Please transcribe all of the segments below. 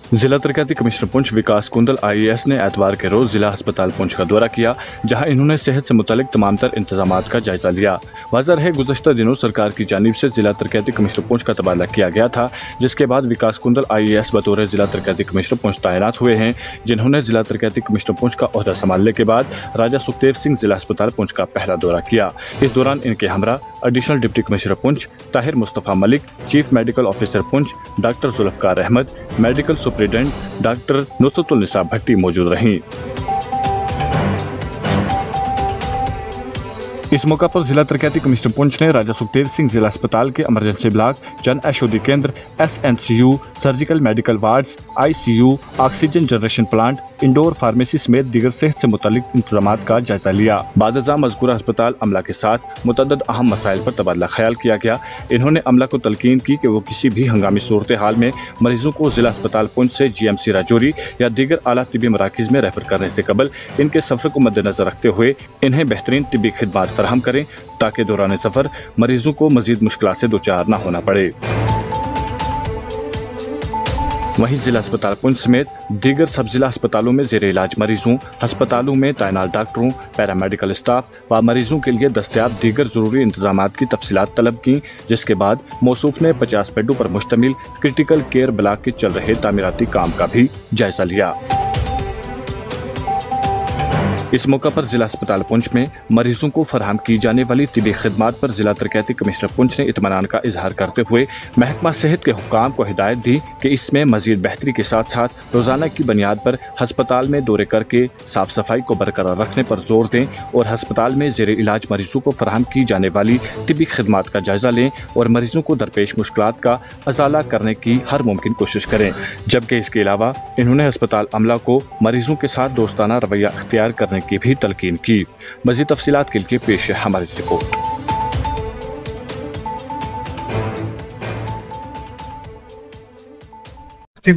जिला तरक्याती कमिश्नर पुंछ विकास कुंदल IAS ने एतवार के रोज जिला अस्पताल पुंछ का दौरा किया, जहां इन्होंने सेहत से मुतालिक तमाम तर इंतजामात का जायजा लिया। वाज़ह है गुज़श्ता दिनों सरकार की जानिब से जिला तरक्याती कमिश्नर पुंछ का तबादला किया गया था, जिसके बाद विकास कुंदल IAS बतौर जिला तरक्याती कमिश्नर पुंछ तैनात हुए हैं, जिन्होंने जिला तरक्याती कमिश्नर पुंछ का ओहदा संभालने के बाद राजा सुखदेव सिंह जिला अस्पताल पुंछ का पहला दौरा किया। इस दौरान इनके हमरा additional deputy commissioner Poonch Tahir Mustafa Malik, chief medical officer Poonch doctor Zulfikar Ahmed, medical superintendent doctor Nusratul Nisa Bhatti मौजूद रहीं। इस मौका पर जिला तरक्याती कमिश्नर पुंछ ने राजा सुखदेव सिंह जिला अस्पताल के इमरजेंसी ब्लॉक, जन Aushadhi Kendra, SNCU, surgical medical wards, ICU, oxygen generation plant, indoor pharmacy समेत दीगर सेहत से मुतालिक इंतजामात का जायजा लिया। बाद मज़कूरा अस्पताल अमला के साथ मुतअद्दिद अहम मसाइल पर तबादला ख्याल किया गया। इन्होंने अमला को तलकीन की कि वो किसी भी हंगामी सूरत हाल में मरीजों को जिला अस्पताल पुंछ से GMC राजौरी या दीगर आला तिबी मराकिज में रेफर करने से कबल इनके सफर को मद्देनजर रखते हुए इन्हें बेहतरीन तिबी खिदमात फराहम करें, ताकि दौरान सफर मरीजों को मजीद मुश्किल से दो चार न होना पड़े। वहीं जिला अस्पताल पुंछ समेत दीगर सब जिला अस्पतालों में जेर इलाज मरीजों, अस्पतालों में तैनात डॉक्टरों, पैरामेडिकल स्टाफ व मरीजों के लिए दस्तयाब दीगर जरूरी इंतजामात की तफसीलात तलब की, जिसके बाद मौसूफ ने 50 बेडों पर मुश्तमिल क्रिटिकल केयर ब्लॉक के चल रहे तामीराती काम का भी जायजा लिया। इस मौका पर जिला अस्पताल पुंछ में मरीजों को फराहम की जाने वाली तिबी खिदमात पर जिला तरक्याती कमिश्नर पुंछ ने इत्मीनान का इजहार करते हुए महकमा सेहत के हुक्काम को हिदायत दी कि इसमें मजीद बेहतरी के साथ साथ रोजाना की बुनियाद पर हस्पताल में दौरे करके साफ सफाई को बरकरार रखने पर जोर दें और हस्पताल में जेर इलाज मरीजों को फराहम की जाने वाली तिबी खिदमात का जायजा लें और मरीजों को दरपेश मुश्किलात का अजाला करने की हर मुमकिन कोशिश करें। जबकि इसके अलावा इन्होंने अस्पताल अमला को मरीजों के साथ दोस्ताना रवैया अख्तियार करने की भी तलकीन की। मज़ीद तफसीलात के लिए पेश है हमारी रिपोर्ट।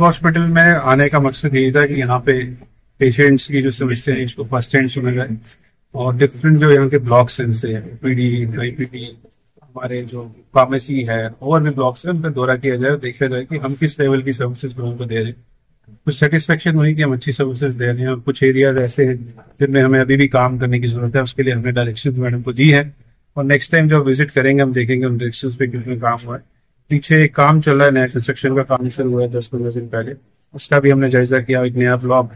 हॉस्पिटल में आने का मकसद यही था कि यहाँ पे पेशेंट्स की जो समस्या है इसको फर्स्ट हैंड सुना जाए और डिफरेंट जो यहाँ के ब्लॉक्स हैं जैसे PD, IPD, हमारे जो फार्मेसी है और भी ब्लॉक्स हैं, उन पर दौरा किया जाए, देखा जाए कि हम किस लेवल की सर्विसेज लोगों को दे रहे हैं। कुछ सेटिस्फेक्शन हुई कि हम अच्छी सर्विसेज दे रहे हैं, कुछ एरियाज ऐसे हैं जिनमें हमें अभी भी काम करने की जरूरत है। उसके लिए हमने डायरेक्शन मैडम को दी है और नेक्स्ट टाइम जब विजिट करेंगे हम देखेंगे उन डायरेक्शन पे कितना काम हुआ है। पीछे एक काम चल रहा है, नया कंस्ट्रक्शन का काम शुरू हुआ है 10-15 दिन पहले, उसका भी हमने जायजा किया। एक नया ब्लॉक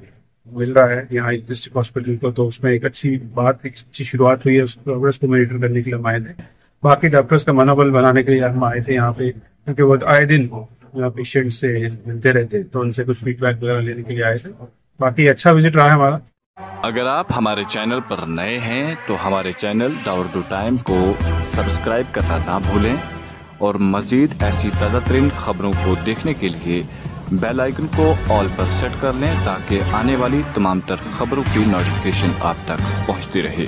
मिल रहा है यहाँ डिस्ट्रिक्ट हॉस्पिटल को, तो उसमें एक अच्छी बात, एक अच्छी शुरुआत हुई है। उस प्रोग्रेस को मॉनिटर करने के लिए हम आए थे। बाकी डॉक्टर्स का मनोबल बनाने के लिए हम आए थे यहाँ पे, क्योंकि वो आए दिन पेशेंट से मिलते रहते, तो उनसे कुछ फीडबैक वगैरह लेने के लिए आए थे। बाकी अच्छा विजिट रहा है हमारा। अगर आप हमारे चैनल पर नए हैं तो हमारे चैनल दाउरदू टाइम को सब्सक्राइब करना ना भूलें और मजीद ऐसी ताज़ा तरीन खबरों को देखने के लिए बेल आइकन को ऑल पर सेट कर लें, ताकि आने वाली तमाम तर खबरों की नोटिफिकेशन आप तक पहुंचती रहे।